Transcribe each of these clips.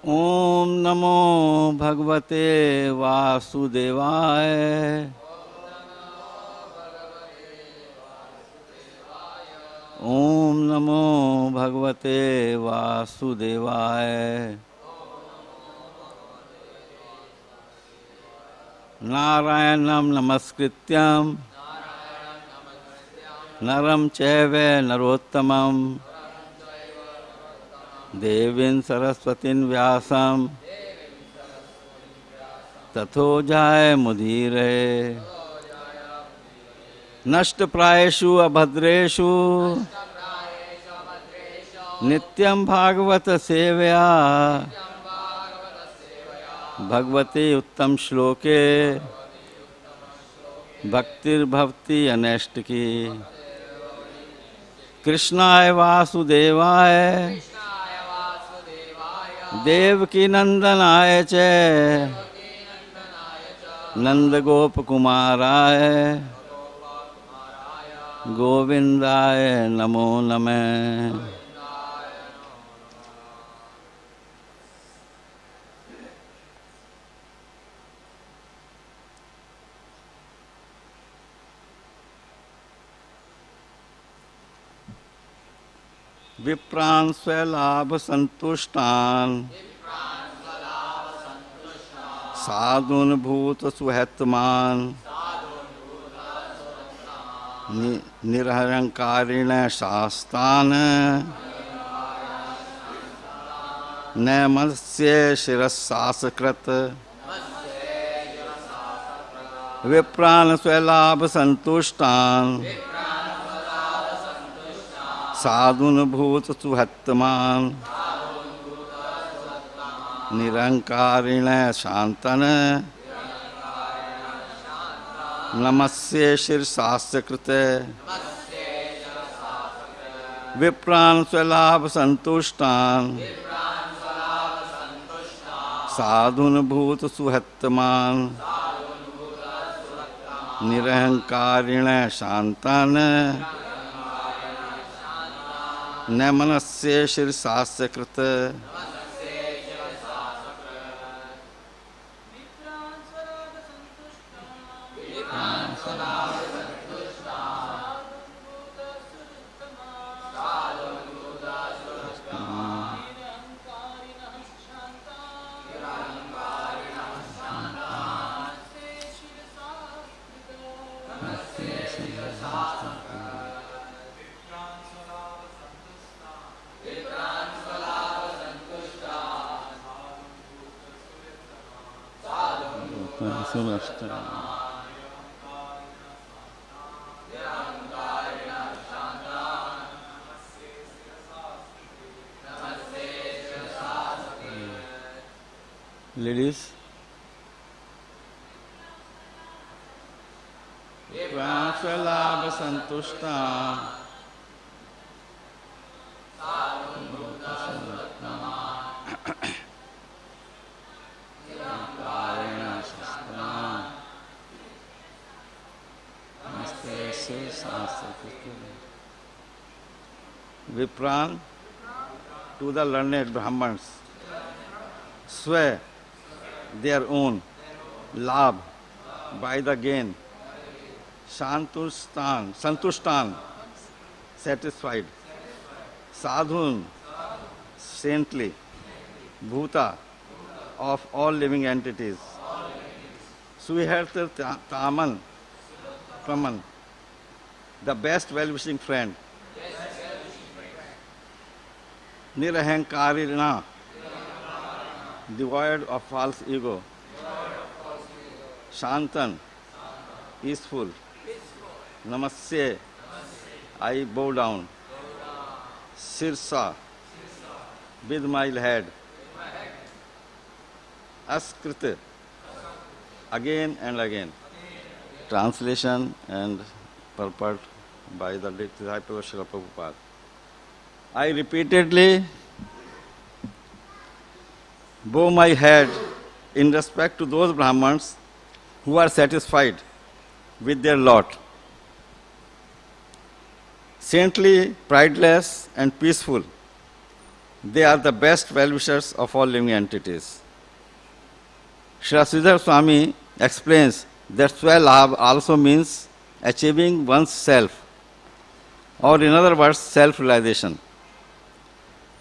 ओम नमो भगवते वासुदेवाय। ओम नमो भगवते वासुदेवाय। नारायणं नमस्कृत्यं नरं चैव नरोत्तमं देवीं सरस्वतीं व्यासं ततो जयमुदीरये। नष्टप्रायेषु अभद्रेषु नित्यं भागवत सेवया भगवते उत्तम श्लोके भक्तिर्भवति अनष्टकी। कृष्णाय वासुदेवाय देवकी नंदनाय च नंदगोपकुमाराय गोविंदाय नमो नमः। विप्रान् स्वलाभ संतुष्टान् साधून् भूत सुहृत्मान् निरहंकारिण शास्तान् नमस्ये शिरस्सासकृत। विप्रान् स्वलाभ संतुष्टान् साधुन भूत सुहत्तमान निरंकारिण शांतन नमस्ये शिरसास्य कृते। विप्रान् स्वलाभ संतुष्टान् साधुन भूत सुहत्तमान निरहंकारिण शांतन न मनस्य शिरसास्य कृत। Ladies, स्वलाभ संतुष्टा Vipran to the learned Brahmans swear their own labh by the gain, santushtan, satisfied, sadhun, saintly, bhuta, of all living entities, suhert taman, praman, the best well-wishing friend, nirahankarina, devoid of false ego, shantan, peaceful, namasye, I bow down, sirsa, with my head, askrita, again and again. Translation and purport by the disciple of Srila Prabhupada. I repeatedly bow my head in respect to those Brahmans who are satisfied with their lot, saintly, prideless and peaceful, They are the best well-wishers of all living entities. Sri Sridhar Swami explains that Swalabh also means achieving one's self, or in other words, self-realization.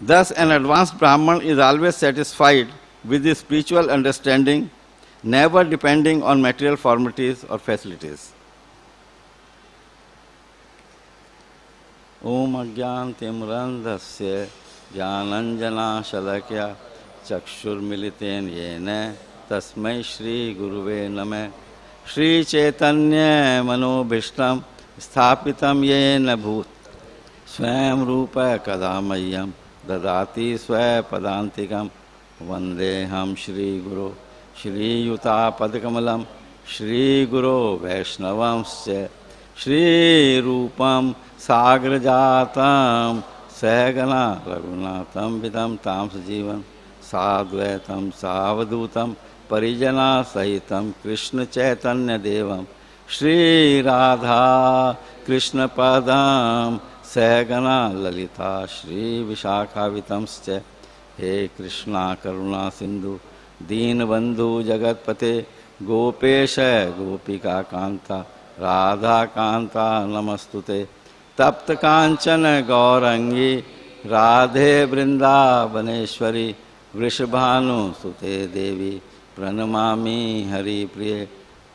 Thus, an advanced Brahman is always satisfied with his spiritual understanding, never depending on material formalities or facilities. Om Ajnantimrandhasya Jnananjana Shalakya Chakshurmiliten Yena Tasmai Shri Guruve Namaha. Shri Chaitanya Manobhishtam Sthapitam Yena Bhut Swayam Rupa Kadamayam Dadati Swaya Padantikam Vandeham Shri Guru Shri Yuta Padakamalam Shri Guru Vaishnavamsya Shri Rupam Sagrajatam Sahagana Raghunatham Vidam Tam Sajivam Sadvaitam Savadutam Parijana Sahitam Krishna Chaitanya Devam Shri Radha Krishna Padam Sahagana Lalita Shri Vishakhavitamscha. He Krishna Karuna Sindhu Deenbandhu Jagatpate Gopesha Gopika Kanta Radha Kanta Namastute Tapta Kanchana Gaurangi Radhe Vrindavaneshwari Vrishabhanu Sute Devi Pranamami Hari Priye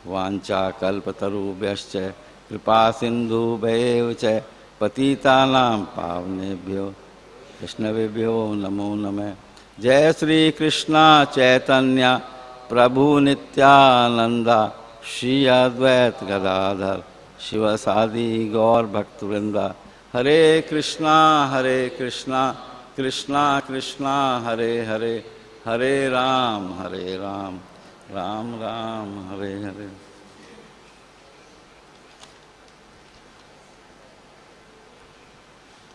Vancha Kalpatarubhyascha Kripa Sindhu Bhayevcha Patitanam Pavnebhyo Krishnavebhyo Namo Namaha. Jai Sri Krishna Chaitanya Prabhu Nityananda Shri Advait Gadadhar Shivasadi Gaur Bhaktivinoda. Hare Krishna Krishna Krishna Hare Hare Hare Ram Ram Ram Hare Hare.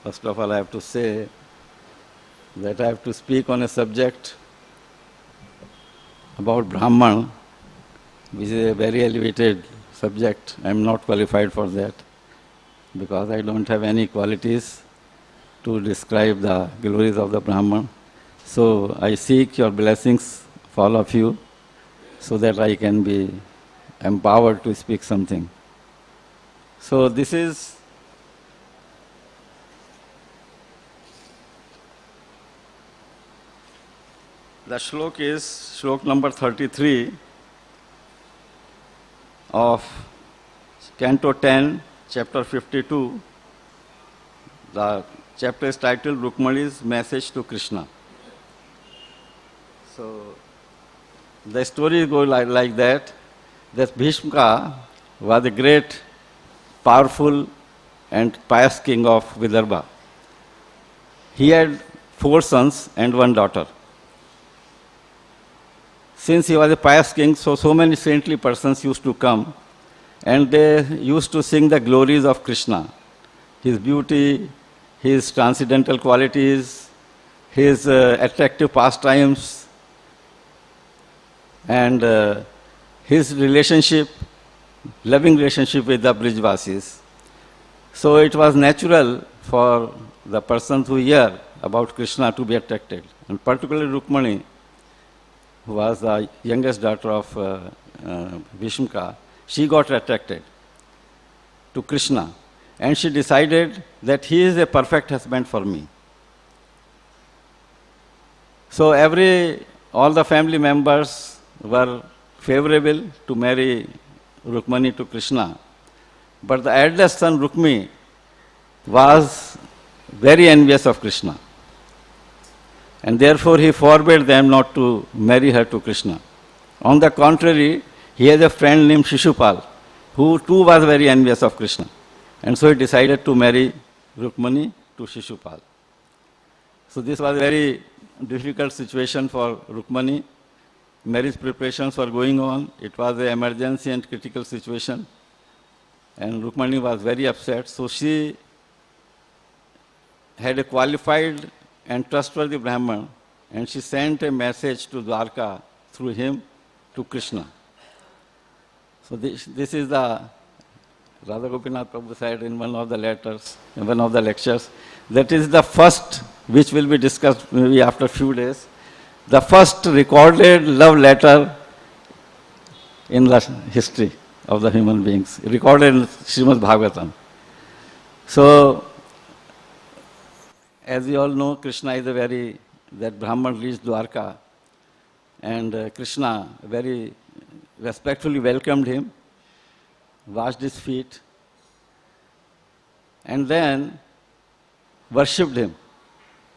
First of all, I have to say that I have to speak on a subject about Brahman, which is a very elevated subject. I am not qualified for that because I don't have any qualities to describe the glories of the Brahman. So I seek your blessings for all of you so that I can be empowered to speak something. So this is the shlok is shlok number 33 of Canto 10, chapter 52. The chapter is titled Rukmani's Message to Krishna. So the story goes like that Bhishma was a great, powerful and pious king of Vidarbha. He had 4 sons and 1 daughter. Since he was a pious king, so many saintly persons used to come and they used to sing the glories of Krishna, his beauty, his transcendental qualities, his attractive pastimes, and his relationship, loving relationship with the Brijvasis. So it was natural for the persons who hear about Krishna to be attracted, and particularly Rukmani, who was the youngest daughter of Bhishma, she got attracted to Krishna and she decided that he is a perfect husband for me. So all the family members were favorable to marry Rukmani to Krishna. But the eldest son Rukmi was very envious of Krishna. And therefore he forbade them not to marry her to Krishna. On the contrary, he has a friend named Shishupal, who too was very envious of Krishna. And so he decided to marry Rukmani to Shishupal. So this was a very difficult situation for Rukmani. Marriage preparations were going on. It was an emergency and critical situation. And Rukmani was very upset. So she had a qualified and trustworthy Brahman, and she sent a message to Dwarka through him to Krishna. So this is the Radha Gopinath Prabhu said in one of the letters, in one of the lectures, That is the first, which will be discussed maybe after a few days, the first recorded love letter in the history of the human beings, recorded in Srimad Bhagavatam. So, as you all know, Krishna is that Brahman reached Dwarka, and Krishna very respectfully welcomed him, washed his feet, and then worshipped him.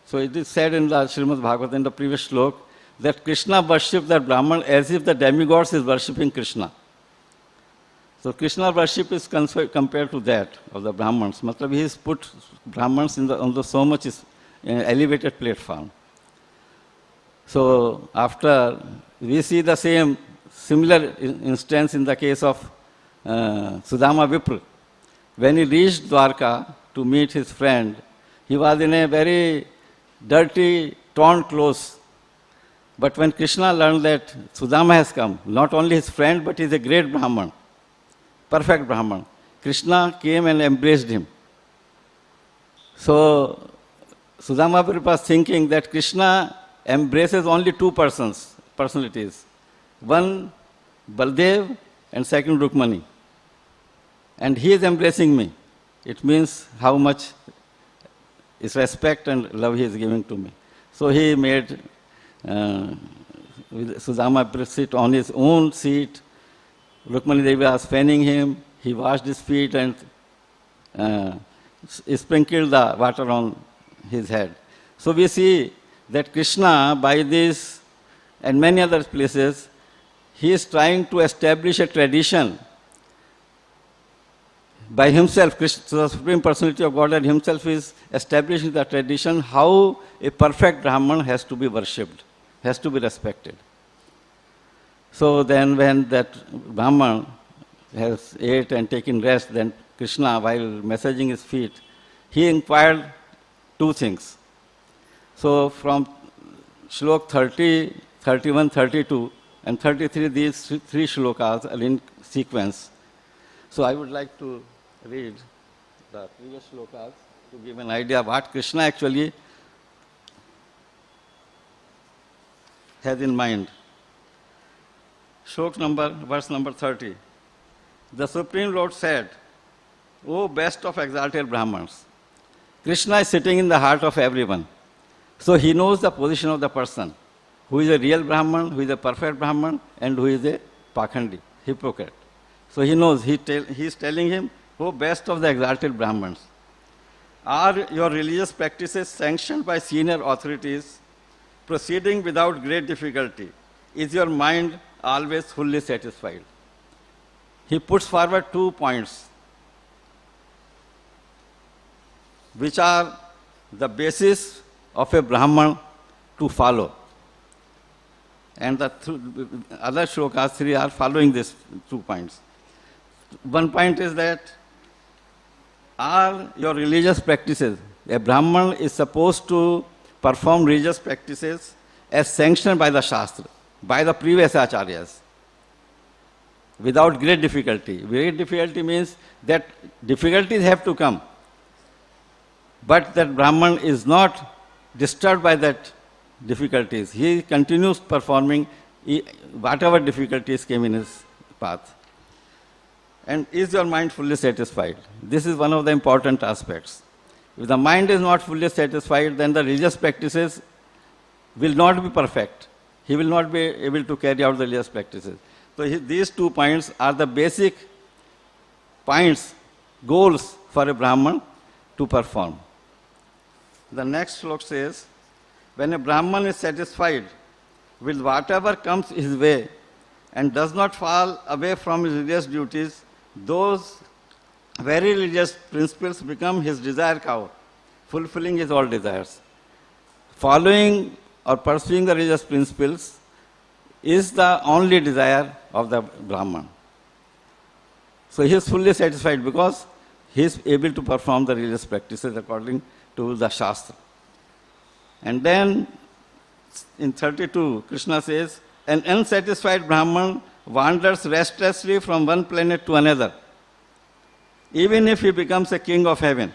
So it is said in the Srimad Bhagavatam, in the previous slok, that Krishna worshipped that Brahman as if the demigods is worshipping Krishna. So Krishna worship is compared to that of the Brahmans. Matlab, he has put Brahmans on the so much elevated platform. So after, we see the similar instance in the case of Sudama Vipra. When he reached Dwarka to meet his friend, he was in a very dirty, torn clothes. But when Krishna learned that Sudama has come, not only his friend, but he is a great Brahman, perfect Brahman, Krishna came and embraced him. So Sudama was thinking that Krishna embraces only two personalities. One, Baldev, and second, Rukmani. And he is embracing me. It means how much is respect and love he is giving to me. So he made Sudama sit on his own seat. Rukmani Devi was fanning him. He washed his feet and sprinkled the water on his head. So we see that Krishna, by this and many other places, he is trying to establish a tradition by himself. Krishna, the Supreme Personality of Godhead himself is establishing the tradition how a perfect Brahman has to be worshipped, has to be respected. So then when that Brahman has ate and taken rest, then Krishna, while massaging his feet, he inquired two things. So from Shlok 30, 31, 32 and 33, these three shlokas are in sequence. So I would like to read the previous shlokas to give an idea of what Krishna actually has in mind. Verse number 30. The Supreme Lord said, O best of exalted Brahmans, Krishna is sitting in the heart of everyone. So he knows the position of the person, who is a real Brahman, who is a perfect Brahman, and who is a Pakhandi, hypocrite. So he knows, he is telling him, O best of the exalted Brahmans, are your religious practices sanctioned by senior authorities, proceeding without great difficulty? Is your mind always fully satisfied? He puts forward 2 points, which are the basis of a Brahman to follow. And the other shlokas 3 are following these 2 points. One point is that are your religious practices, a Brahman is supposed to perform religious practices as sanctioned by the Shastra, by the previous acharyas, without great difficulty. Great difficulty means that difficulties have to come, but that Brahman is not disturbed by that difficulties. He continues performing whatever difficulties came in his path. And is your mind fully satisfied? This is one of the important aspects. If the mind is not fully satisfied, then the religious practices will not be perfect. He will not be able to carry out the religious practices. So these 2 points are the basic points, goals for a Brahman to perform. The next slok says, when a Brahman is satisfied with whatever comes his way and does not fall away from his religious duties, those very religious principles become his desire cow, fulfilling his all desires. Following or pursuing the religious principles is the only desire of the Brahman. So he is fully satisfied because he is able to perform the religious practices according to the Shastra. And then in 32, Krishna says, an unsatisfied Brahman wanders restlessly from one planet to another, even if he becomes a king of heaven.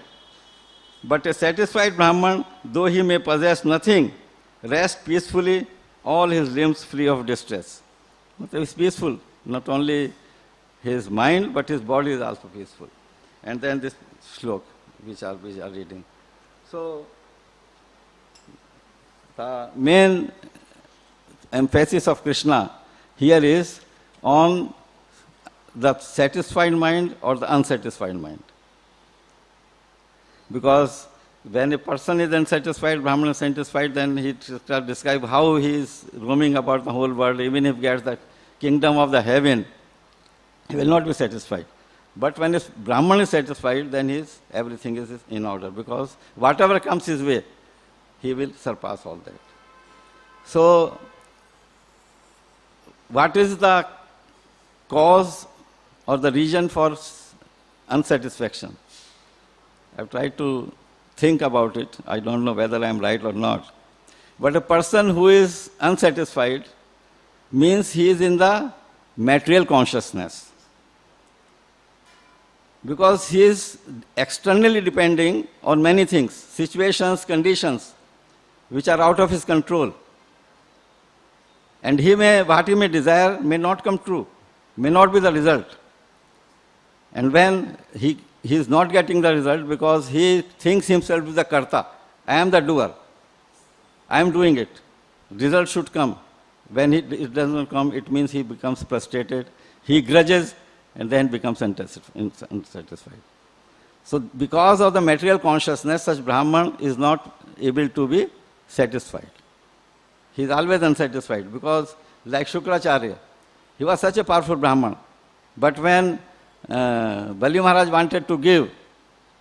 But a satisfied Brahman, though he may possess nothing, rests peacefully, all his limbs free of distress. He is peaceful, not only his mind, but his body is also peaceful. And then this shlok, which are reading. So, the main emphasis of Krishna here is on the satisfied mind or the unsatisfied mind. Because when a person is unsatisfied, Brahman is satisfied, then he starts describe how he is roaming about the whole world. Even if he gets the kingdom of the heaven, he will not be satisfied. But when Brahman is satisfied, then everything is in order, because whatever comes his way, he will surpass all that. So, what is the cause or the reason for unsatisfaction? I've tried to think about it. I don't know whether I'm right or not. But a person who is unsatisfied means he is in the material consciousness. Because he is externally depending on many things, situations, conditions, which are out of his control. And what he may desire may not come true, may not be the result. And when he is not getting the result because he thinks himself is the karta, I am the doer, I am doing it, result should come. When it does not come, it means he becomes frustrated, he grudges, and then becomes unsatisfied. So because of the material consciousness, such Brahman is not able to be satisfied. He is always unsatisfied, because like Shukracharya, he was such a powerful Brahman. But when Bali Maharaj wanted to give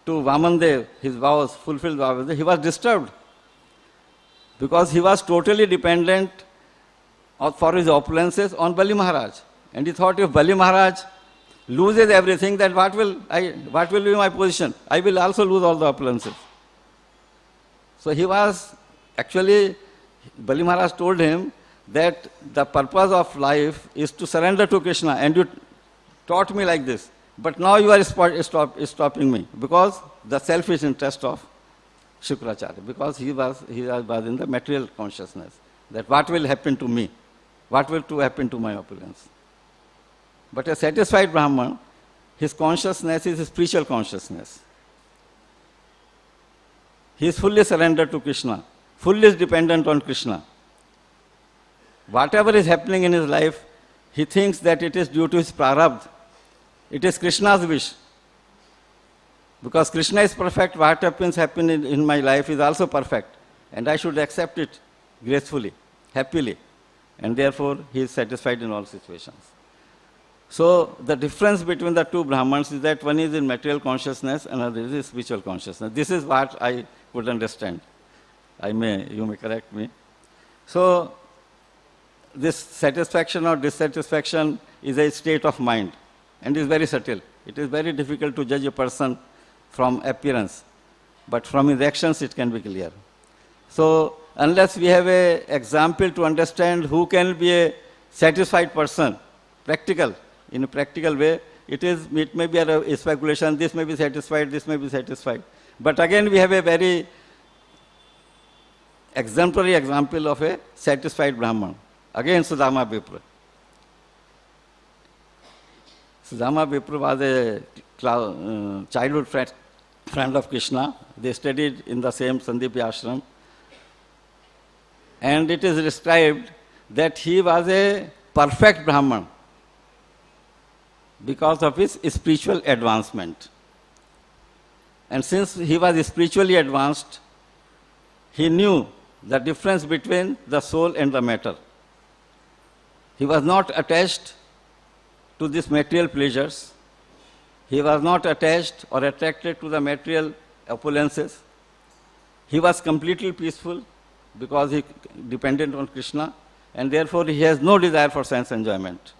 to Vamandev his vows, fulfilled vows, he was disturbed, because he was totally dependent for his opulences on Bali Maharaj. And he thought, if Bali Maharaj loses everything, then what will be my position? I will also lose all the opulences. So he was actually, Bali Maharaj told him that the purpose of life is to surrender to Krishna, and you taught me like this. But now you are stopping me, because the selfish interest of Shukracharya, because he was in the material consciousness, that what will happen to me, what will to happen to my opulence. But a satisfied Brahman, his consciousness is a spiritual consciousness. He is fully surrendered to Krishna, fully dependent on Krishna. Whatever is happening in his life, he thinks that it is due to his prarabdha. It is Krishna's wish. Because Krishna is perfect, what happens in my life is also perfect. And I should accept it gracefully, happily. And therefore, he is satisfied in all situations. So, the difference between the two Brahmans is that one is in material consciousness and another is in spiritual consciousness. This is what I would understand. You may correct me. So, this satisfaction or dissatisfaction is a state of mind, and is very subtle. It is very difficult to judge a person from appearance, but from his actions it can be clear. So, unless we have an example to understand who can be a satisfied person, in a practical way, it may be a speculation, this may be satisfied, this may be satisfied. But again, we have a very exemplary example of a satisfied Brahman. Again, Sudama Vipra. Sudama Vipra was a childhood friend of Krishna. They studied in the same Sandipi ashram. And it is described that he was a perfect Brahman because of his spiritual advancement. And since he was spiritually advanced, he knew the difference between the soul and the matter. He was not attached to these material pleasures. He was not attached or attracted to the material opulences. He was completely peaceful because he depended on Krishna, and therefore he has no desire for sense enjoyment.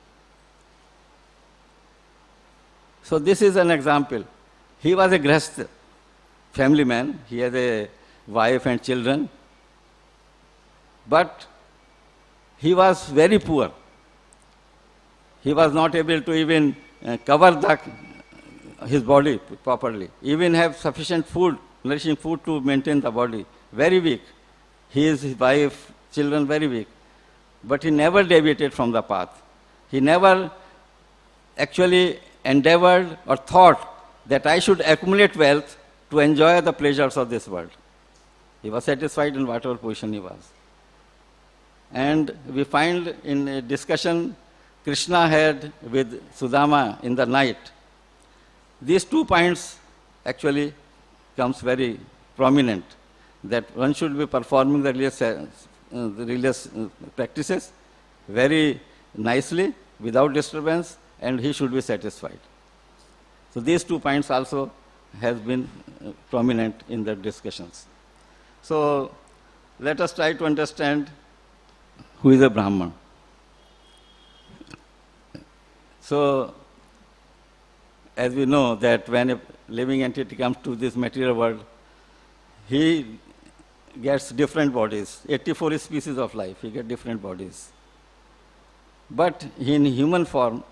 So this is an example. He was a grihastha, family man. He has a wife and children. But he was very poor. He was not able to even cover his body properly, even have sufficient food nourishing food to maintain the body. Very weak. He is his wife, children very weak. But he never deviated from the path. He never actually endeavored or thought that I should accumulate wealth to enjoy the pleasures of this world. He was satisfied in whatever position he was. And we find in a discussion Krishna had with Sudama in the night. These 2 points actually comes very prominent, that one should be performing the religious practices very nicely, without disturbance, and he should be satisfied. So these 2 points also has been prominent in the discussions. So let us try to understand who is a Brahman. So as we know that when a living entity comes to this material world, he gets different bodies. 84 species of life, he gets different bodies. But in human form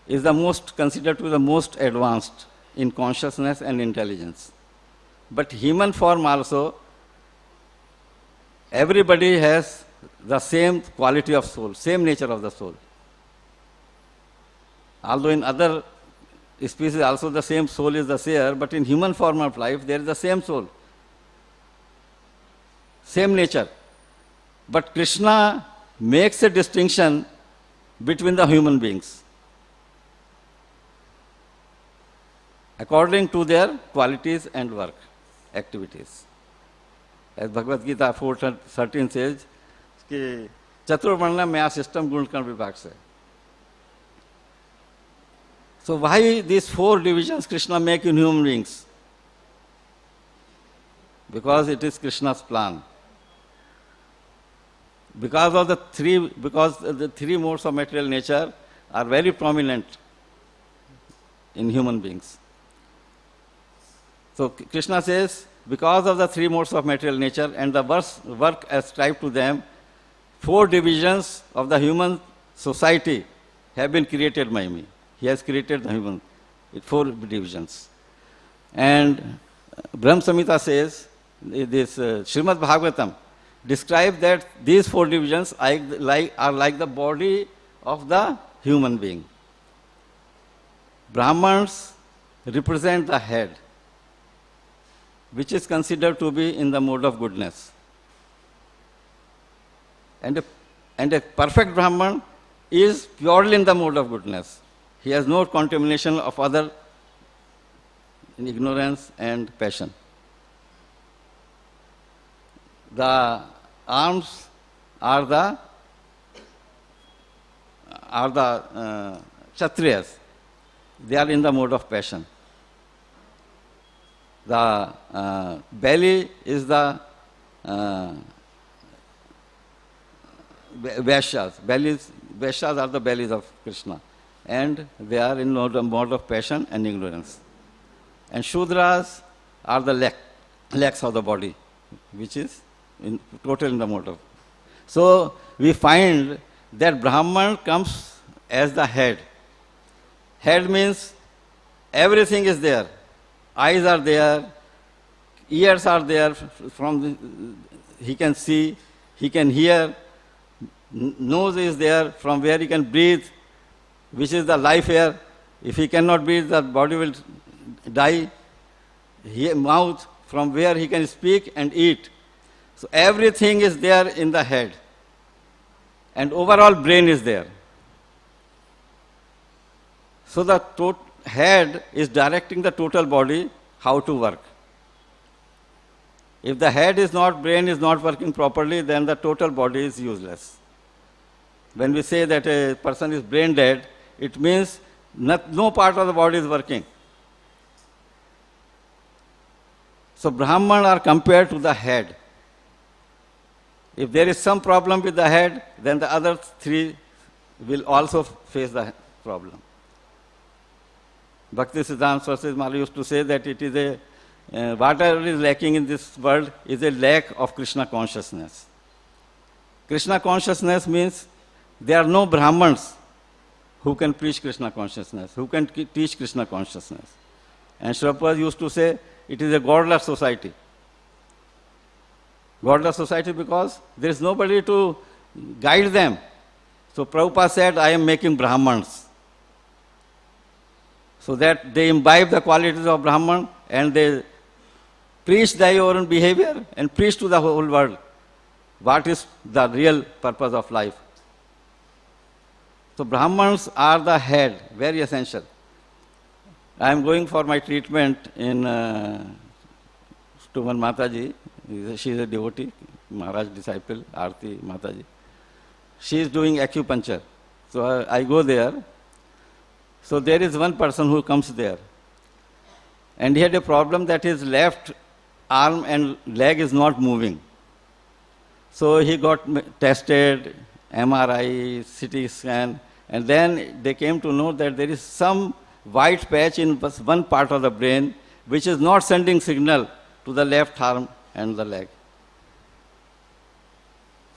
is the most considered to be the most advanced in consciousness and intelligence. But human form also, everybody has the same quality of soul, same nature of the soul. Although in other species also the same soul is there, but in human form of life there is the same soul, same nature. But Krishna makes a distinction between the human beings according to their qualities and work activities. As Bhagavad Gita 4:13 says, कि चतुर्वर्ण में system गुणकर्म विभाग से. So why these 4 divisions Krishna make in human beings? Because it is Krishna's plan. Because the 3 modes of material nature are very prominent in human beings. So Krishna says, because of the 3 modes of material nature and the work ascribed to them, 4 divisions of the human society have been created by me. He has created the human, 4 divisions. And Brahma Samhita says, this Srimad Bhagavatam describes that these 4 divisions are like the body of the human being. Brahmans represent the head, which is considered to be in the mode of goodness. And a perfect Brahman is purely in the mode of goodness. He has no contamination of other in ignorance and passion. The arms are the Kshatriyas. They are in the mode of passion. The belly is the Vaishyas. Vaishyas are the bellies of Krishna. And they are in the mode of passion and ignorance. And Shudras are the legs of the body, which is total in the mode of. So we find that Brahman comes as the head. Head means everything is there. Eyes are there, ears are there, he can see, he can hear, nose is there from where he can breathe, which is the life air. If he cannot breathe, the body will die. Mouth from where he can speak and eat. So everything is there in the head. And overall brain is there. So the head is directing the total body how to work. If the head is not, brain is not working properly, then the total body is useless. When we say that a person is brain dead, it means no part of the body is working. So Brahman are compared to the head. If there is some problem with the head, then the other 3 will also face the problem. Bhakti Siddhanta Saraswati Maharaj used to say that it is whatever is lacking in this world is a lack of Krishna consciousness. Krishna consciousness means there are no Brahmans who can preach Krishna consciousness, who can teach Krishna consciousness. And Srila Prabhupada used to say it is a godless society. Godless society because there is nobody to guide them. So Prabhupada said, I am making Brahmans. So that they imbibe the qualities of Brahman and they preach thy own behavior and preach to the whole world what is the real purpose of life. So Brahmans are the head, very essential. I am going for my treatment in Stuman Mataji. She is a devotee, Maharaj disciple, Aarti Mataji. She is doing acupuncture. So I go there. So there is one person who comes there. And he had a problem that his left arm and leg is not moving. So he got tested, MRI, CT scan, and then they came to know that there is some white patch in one part of the brain which is not sending signal to the left arm and the leg.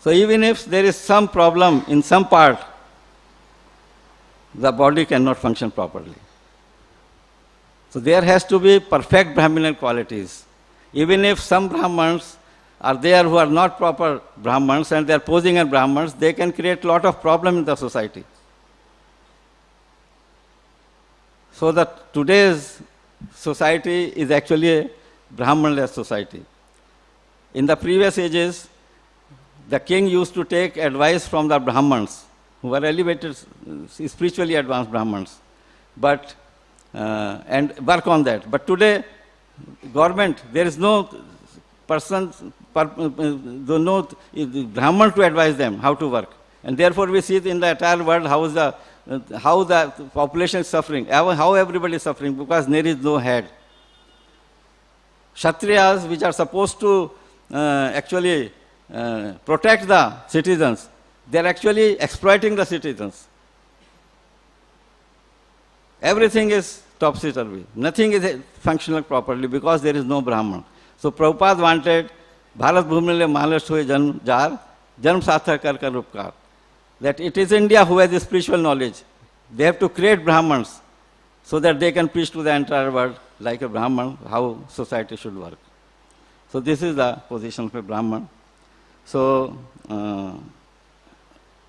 So even if there is some problem in some part, the body cannot function properly. So there has to be perfect Brahminical qualities. Even if some Brahmans are there who are not proper Brahmans and they are posing as Brahmans, they can create a lot of problem in the society. So that today's society is actually a Brahmanless society. In the previous ages, the king used to take advice from the Brahmans, who were elevated, spiritually advanced Brahmans, but and work on that. But today, government, there is no person, no Brahman to advise them how to work. And therefore, we see in the entire world how the population is suffering, how everybody is suffering, because there is no head. Kshatriyas, which are supposed to actually protect the citizens, they are actually exploiting the citizens. Everything is topsy-turvy. Nothing is functional properly because there is no Brahman. So Prabhupada wanted Bharat Bhumile Mahalashtra Hoye Janm Jar, Janm Sastha Kar Kar Upkar. That it is India who has the spiritual knowledge. They have to create Brahmans so that they can preach to the entire world like a Brahman, how society should work. So this is the position of a Brahman. So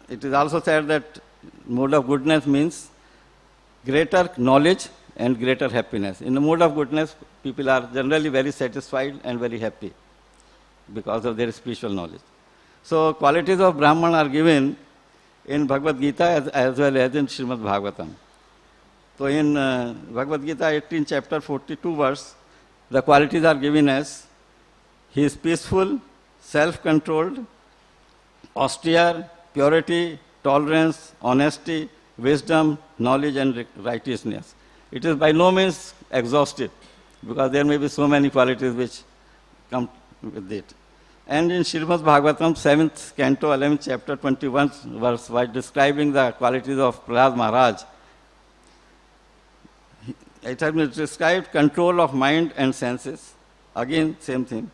it is also said that mode of goodness means greater knowledge and greater happiness. In the mode of goodness, people are generally very satisfied and very happy because of their spiritual knowledge. So qualities of Brahman are given in Bhagavad Gita as well as in Srimad Bhagavatam. So in Bhagavad Gita 18 chapter 42 verse, the qualities are given as he is peaceful, self-controlled, austere, purity, tolerance, honesty, wisdom, knowledge and righteousness. It is by no means exhaustive because there may be so many qualities which come with it. And in Srimad Bhagavatam 7th canto 11th chapter 21 verse, while describing the qualities of Prahlad Maharaj, it has been described control of mind and senses. Again, same thing.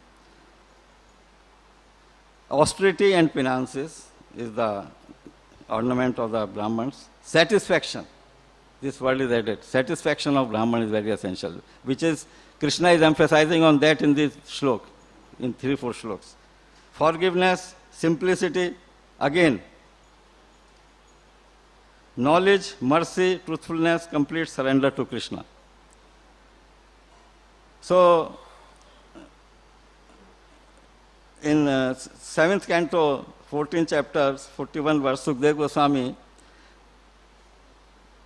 Austerity and penances is the ornament of the Brahmans. Satisfaction, this word is added. Satisfaction of Brahman is very essential, which is, Krishna is emphasizing on that in this shlok, in 3-4 shloks. Forgiveness, simplicity, again, knowledge, mercy, truthfulness, complete surrender to Krishna. So, in 7th canto, 14th chapter, 41 verse, Sukdev Goswami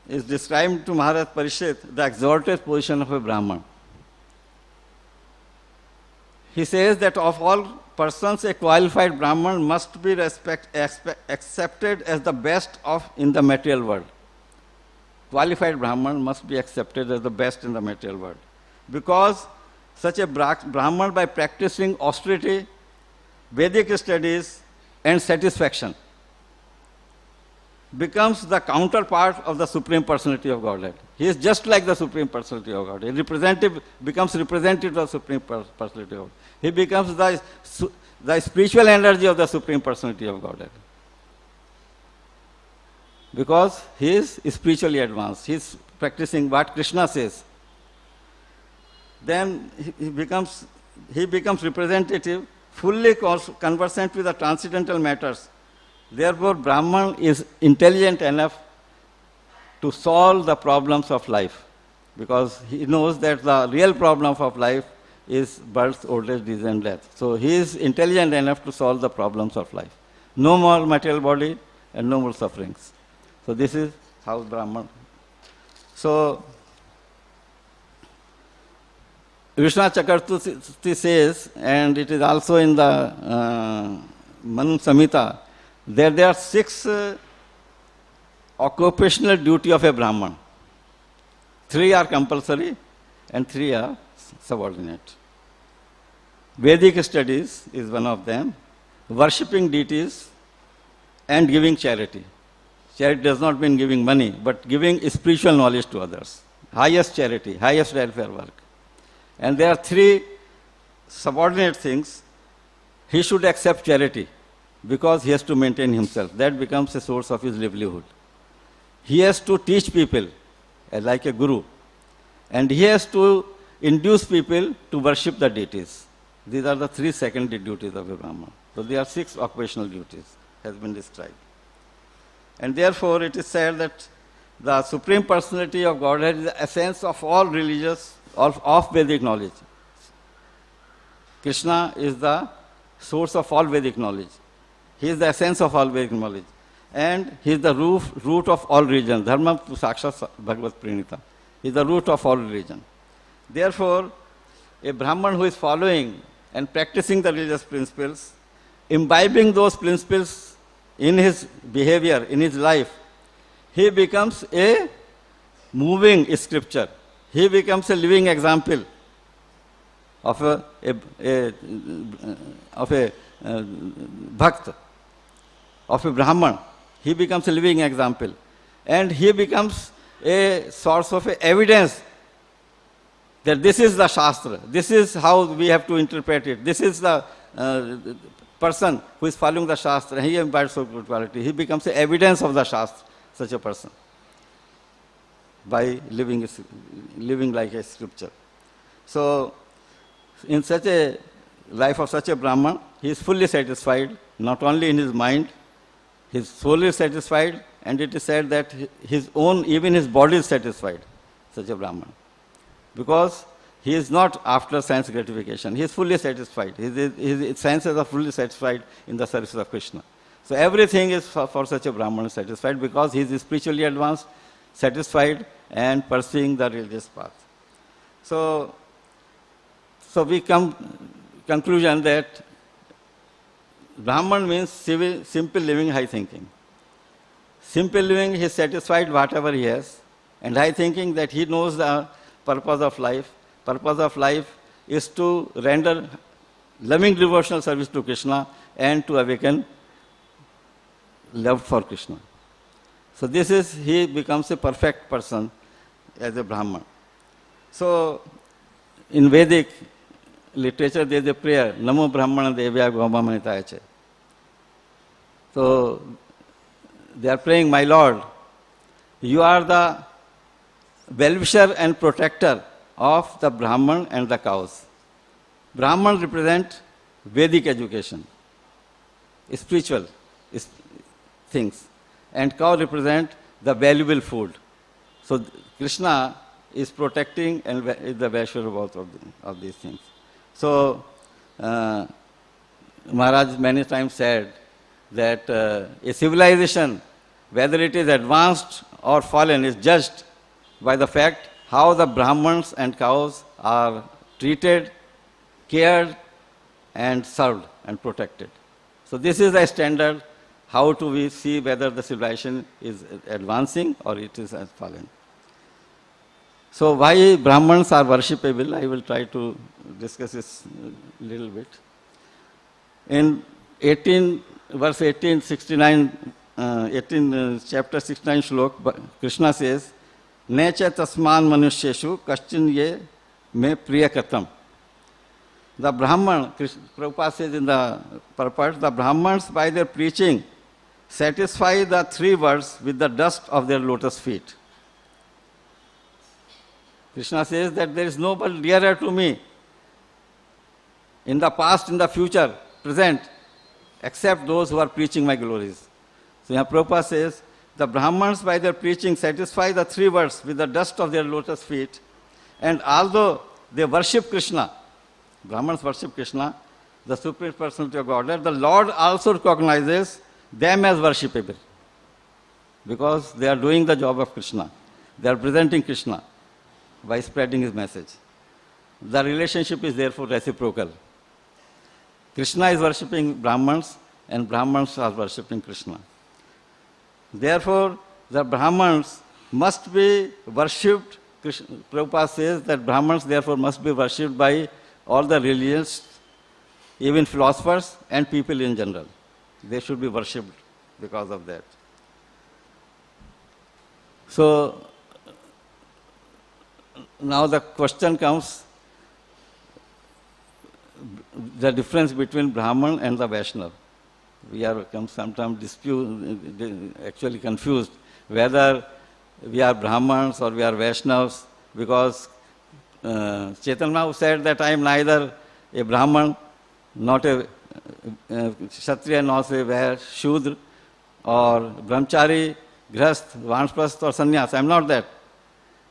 is described to Maharaj Parishit the exalted position of a Brahman. He says that of all persons, a qualified Brahman must be accepted as the best in the material world. Qualified Brahman must be accepted as the best in the material world. Because such a Brahman, by practicing austerity, Vedic studies and satisfaction, becomes the counterpart of the Supreme Personality of Godhead. He is just like the Supreme Personality of Godhead. Becomes representative of the Supreme Personality of Godhead. He becomes the spiritual energy of the Supreme Personality of Godhead. Because he is spiritually advanced. He is practicing what Krishna says. then he becomes representative, fully conversant with the transcendental matters. Therefore, Brahman is intelligent enough to solve the problems of life, because he knows that the real problem of life is birth, old age, disease and death. So he is intelligent enough to solve the problems of life. No more material body and no more sufferings. So this is how Brahman. So Vishnu Chakravarti says, and it is also in the Manu Samhita, that there are 6 occupational duty of a Brahman. 3 are compulsory and 3 are subordinate. Vedic studies is one of them. Worshipping deities and giving charity. Charity does not mean giving money, but giving spiritual knowledge to others. Highest charity, highest welfare work. And there are 3 subordinate things. He should accept charity because he has to maintain himself. That becomes a source of his livelihood. He has to teach people like a guru. And he has to induce people to worship the deities. These are the 3 secondary duties of a Brahman. So there are 6 occupational duties, has been described. And therefore it is said that the Supreme Personality of Godhead is the essence of all religious, of Vedic knowledge. Krishna is the source of all Vedic knowledge. He is the essence of all Vedic knowledge. And he is the root of all religion. Dharma tu sakshat bhagavad pranita. He is the root of all religion. Therefore, a Brahman who is following and practicing the religious principles, imbibing those principles in his behavior, in his life, he becomes a moving scripture. He becomes a living example of a bhakt, of a Brahman. He becomes a living example. And he becomes a source of evidence that this is the Shastra, this is how we have to interpret it, this is the person who is following the Shastra, he imbibes spirituality. He becomes the evidence of the Shastra, such a person, by living like a scripture. So, in such a life of such a Brahman, he is fully satisfied, not only in his mind, his soul is satisfied, and it is said that his own, even his body is satisfied, such a Brahman. Because he is not after sense gratification, he is fully satisfied. His senses are fully satisfied in the service of Krishna. So everything is for such a Brahman satisfied because he is spiritually advanced, satisfied, and pursuing the religious path. So we come conclusion that Brahman means simple living, high thinking. Simple living, he is satisfied whatever he has, and high thinking that he knows the purpose of life. Purpose of life is to render loving devotional service to Krishna and to awaken love for Krishna. So this is, he becomes a perfect person as a Brahman. So in Vedic literature there is a prayer, Namo Brahmana Devya Gaumamanitayache. So they are praying, my Lord, you are the well-wisher and protector of the Brahman and the cows. Brahman represent Vedic education, spiritual things, and cow represent the valuable food. So Krishna is protecting and is the Vaishwara both of these things. So Maharaj many times said that a civilization, whether it is advanced or fallen, is judged by the fact how the Brahmans and cows are treated, cared, and served and protected. So this is the standard. How do we see whether the civilization is advancing or it is fallen? So why Brahmans are worshipable, I will try to discuss this a little bit. In verse 18, chapter 69 shlok, Krishna says, Necha tasman manusheshu kaschin ye me priyakatam. The Brahman, Prabhupada says in the purport, the Brahmans by their preaching satisfy the 3 worlds with the dust of their lotus feet. Krishna says that there is nobody dearer to me in the past, in the future, present, except those who are preaching my glories. So here Prabhupada says, the Brahmans by their preaching satisfy the three worlds with the dust of their lotus feet, and although they worship Krishna, Brahmans worship Krishna, the Supreme Personality of Godhead, the Lord also recognizes them as worshipable, because they are doing the job of Krishna. They are presenting Krishna by spreading his message. The relationship is therefore reciprocal. Krishna is worshipping Brahmans and Brahmans are worshipping Krishna. Therefore, the Brahmans must be worshipped. Prabhupada says that Brahmans therefore must be worshipped by all the religions, even philosophers and people in general. They should be worshipped because of that. So, now the question comes, the difference between Brahman and the Vaishnava. We are sometimes actually confused whether we are Brahmans or we are Vaishnavas, because Chaitanya Mahaprabhu said that I am neither a Brahman, not a Kshatriya, nor a Vaishya, Shudra, or Brahmachari, Grihastha, Vanprastha or Sannyas. I am not that.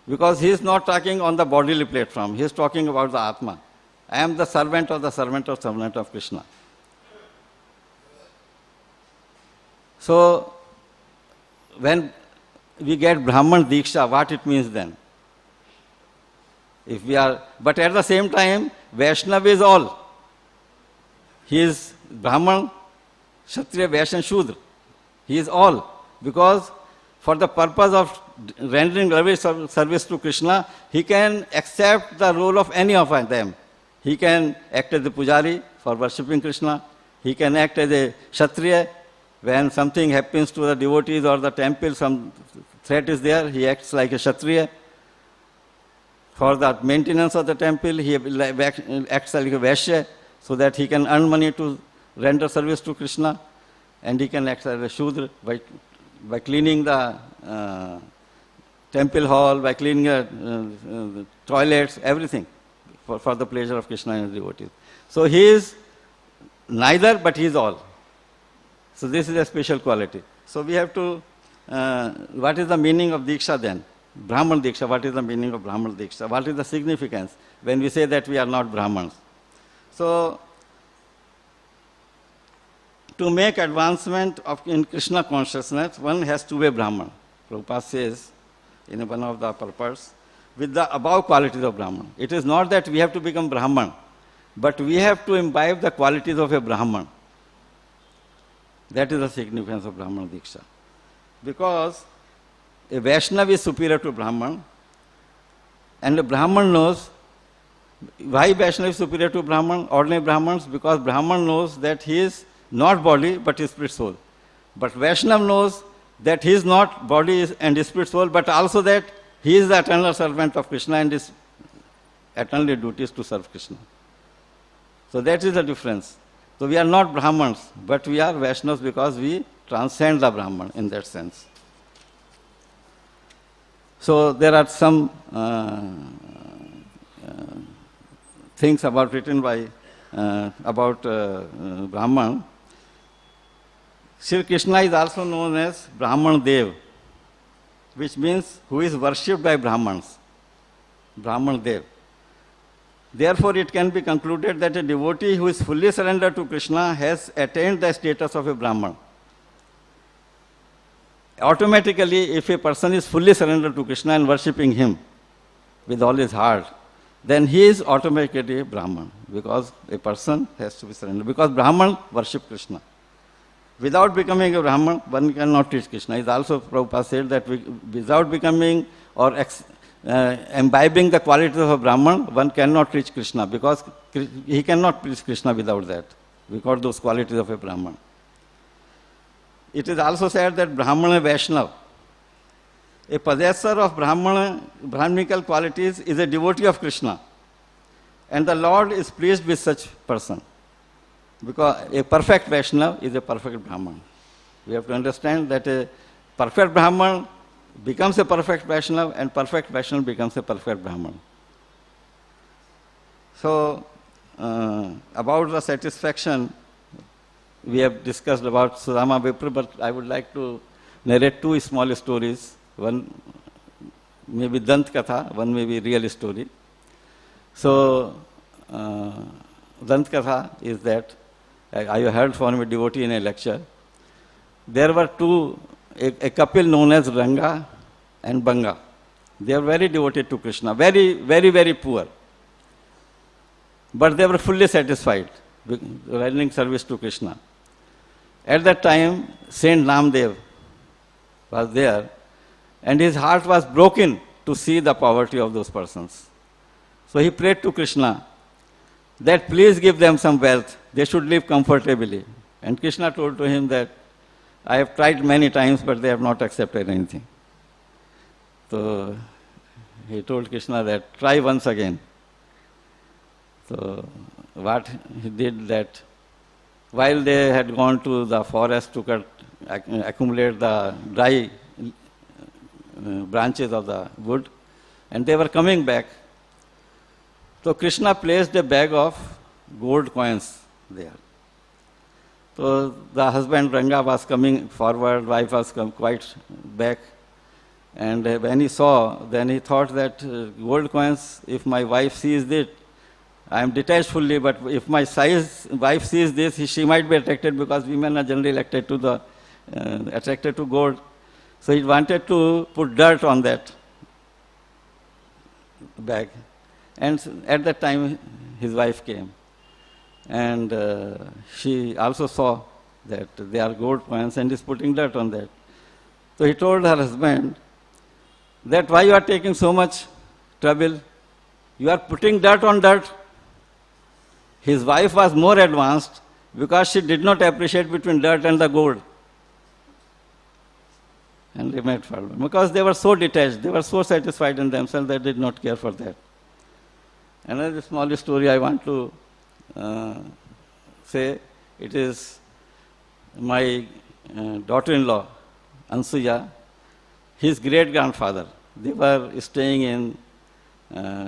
Because he is not talking on the bodily platform, he is talking about the Atma. I am the servant of Krishna. So, when we get Brahman Diksha, what it means then? If we are, but at the same time, Vaishnava is all. He is Brahman, Kshatriya, Vaishya and Shudra. He is all. Because for the purpose of rendering service to Krishna, he can accept the role of any of them. He can act as a pujari for worshipping Krishna. He can act as a Kshatriya. When something happens to the devotees or the temple, some threat is there, he acts like a Kshatriya. For the maintenance of the temple, he acts like a Vaishya, so that he can earn money to render service to Krishna. And he can act as a Shudra by cleaning the temple hall, by cleaning the toilets, everything for the pleasure of Krishna and his devotees. So he is neither, but he is all. So this is a special quality. So we have to, what is the meaning of Diksha then? Brahman Diksha, what is the meaning of Brahman Diksha? What is the significance when we say that we are not Brahmans? So, to make advancement in Krishna consciousness, one has to be Brahman. Prabhupada says in one of the purports, with the above qualities of Brahman. It is not that we have to become Brahman, but we have to imbibe the qualities of a Brahman. That is the significance of Brahman Diksha. Because a Vaishnava is superior to Brahman, and a Brahman knows why Vaishnava is superior to Brahman, ordinary Brahmans, because Brahman knows that he is not body but his spirit soul. But Vaishnava knows that he is not body and spirit soul, but also that he is the eternal servant of Krishna and his eternal duty is to serve Krishna. So that is the difference. So we are not Brahmans, but we are Vaishnavas because we transcend the Brahman in that sense. So there are some things written by about Brahman. Sri Krishna is also known as Brahman Dev, which means who is worshipped by Brahmans. Brahman Dev. Therefore, it can be concluded that a devotee who is fully surrendered to Krishna has attained the status of a Brahman. Automatically, if a person is fully surrendered to Krishna and worshipping him with all his heart, then he is automatically a Brahman, because a person has to be surrendered. Because Brahman worship Krishna. Without becoming a Brahman, one cannot teach Krishna. It also Prabhupada said that without becoming or imbibing the qualities of a Brahman, one cannot reach Krishna, because he cannot reach Krishna without that, because those qualities of a Brahman. It is also said that Brahmana Vaishnava, a possessor of Brahmanical qualities, is a devotee of Krishna, and the Lord is pleased with such person. Because a perfect Vaishnava is a perfect Brahman. We have to understand that a perfect Brahman becomes a perfect Vaishnava, and perfect Vaishnava becomes a perfect Brahman. So, about the satisfaction, we have discussed about Sudama Vipra, but I would like to narrate two small stories. One may be Dant Katha, one may be real story. So, Dant Katha is that I heard from a devotee in a lecture. There were a couple known as Ranga and Banga. They were very devoted to Krishna, very, very, very poor. But they were fully satisfied with rendering service to Krishna. At that time, Saint Namdev was there, and his heart was broken to see the poverty of those persons. So he prayed to Krishna that please give them some wealth, they should live comfortably. And Krishna told to him that I have tried many times, but they have not accepted anything. So he told Krishna that try once again. So what he did that, while they had gone to the forest to accumulate the dry branches of the wood, and they were coming back, so Krishna placed a bag of gold coins there. So the husband Ranga was coming forward, wife was quite back, and when he saw, then he thought that gold coins, if my wife sees it, I am detached fully, but if my wife sees this, she might be attracted, because women are generally attracted to gold. So he wanted to put dirt on that bag. And at that time, his wife came. And she also saw that they are gold coins and is putting dirt on that. So he told her husband that why you are taking so much trouble? You are putting dirt on dirt. His wife was more advanced because she did not appreciate between dirt and the gold. And they made problem. Because they were so detached, they were so satisfied in themselves, they did not care for that. Another small story I want to say, it is my daughter-in-law, Ansuya, his great-grandfather. They were staying in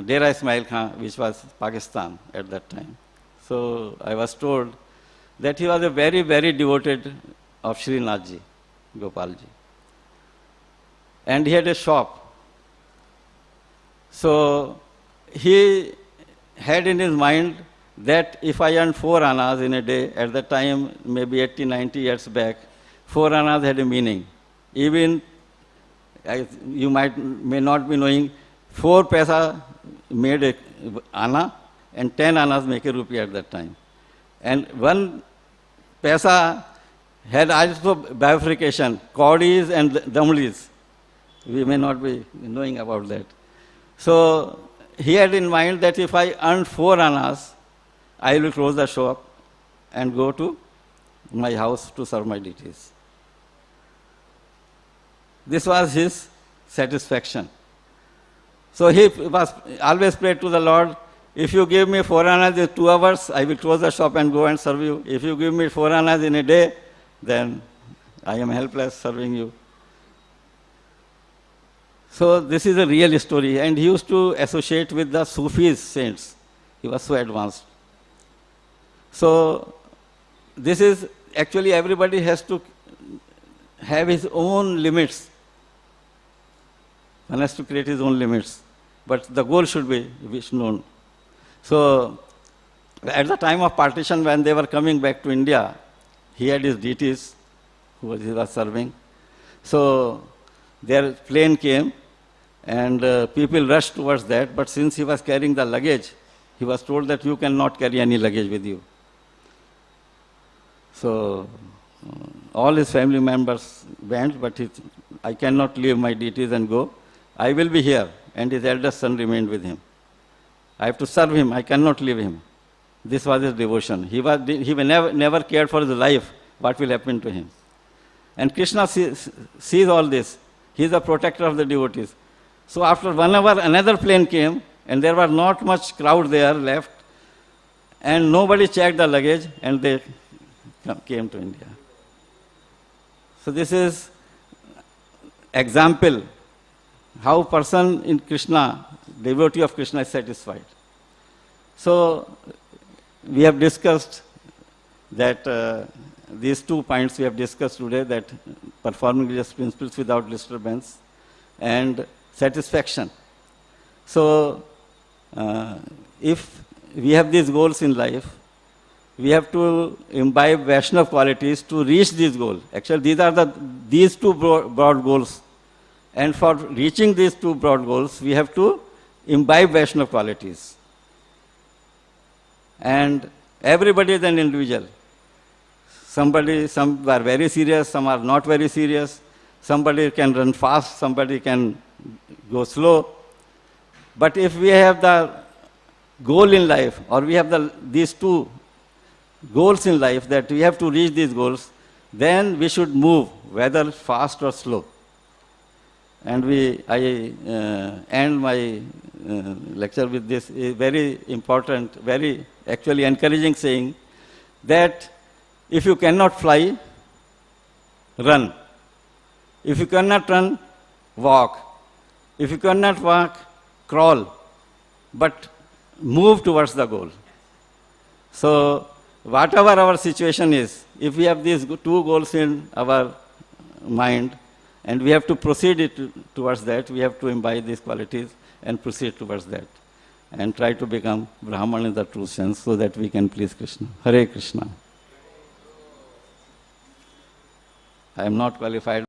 Dera Ismail Khan, which was Pakistan at that time. So I was told that he was a very, very devoted of Srinathji, Gopalji. And he had a shop. So he had in his mind that if I earned 4 annas in a day, at that time, maybe 80, 90 years back, 4 annas had a meaning. Even, you may not be knowing, 4 paisa made a anna, and 10 annas make a rupee at that time. And 1 paisa had also bifurcation, kaudis and damlis. We may not be knowing about that. So he had in mind that if I earn 4 annas, I will close the shop and go to my house to serve my deities. This was his satisfaction. So he was always prayed to the Lord, if you give me 4 annas in 2 hours, I will close the shop and go and serve you. If you give me 4 annas in a day, then I am helpless serving you. So this is a real story, and he used to associate with the Sufis saints. He was so advanced. So this is actually, everybody has to have his own limits. One has to create his own limits, but the goal should be known. So at the time of partition, when they were coming back to India, he had his deities who he was serving. So their plane came, and people rushed towards that, but since he was carrying the luggage, he was told that you cannot carry any luggage with you. So all his family members went, but I cannot leave my deities and go. I will be here, and his eldest son remained with him. I have to serve him, I cannot leave him. This was his devotion. He never cared for his life, what will happen to him. And Krishna sees all this. He is the protector of the devotees. So after 1 hour, another plane came, and there was not much crowd there left, and nobody checked the luggage, and they came to India. So this is example how person in Krishna, devotee of Krishna, is satisfied. So we have discussed that these 2 points we have discussed today, that performing religious principles without disturbance and satisfaction. So if we have these goals in life, we have to imbibe Vaishnava qualities to reach these goals. Actually, these two broad goals. And for reaching these 2 broad goals, we have to imbibe Vaishnava qualities. And everybody is an individual. Some are very serious, some are not very serious. Somebody can run fast, somebody can go slow. But if we have the goal in life, or we have these 2 goals in life, that we have to reach these goals, then we should move, whether fast or slow. And I end my lecture with this very important, very actually encouraging saying, that if you cannot fly, run. If you cannot run, walk. If you cannot walk, crawl. But move towards the goal. So whatever our situation is, if we have these 2 goals in our mind, and we have to proceed towards that, we have to imbibe these qualities and proceed towards that, and try to become Brahman in the true sense, so that we can please Krishna. Hare Krishna. I am not qualified.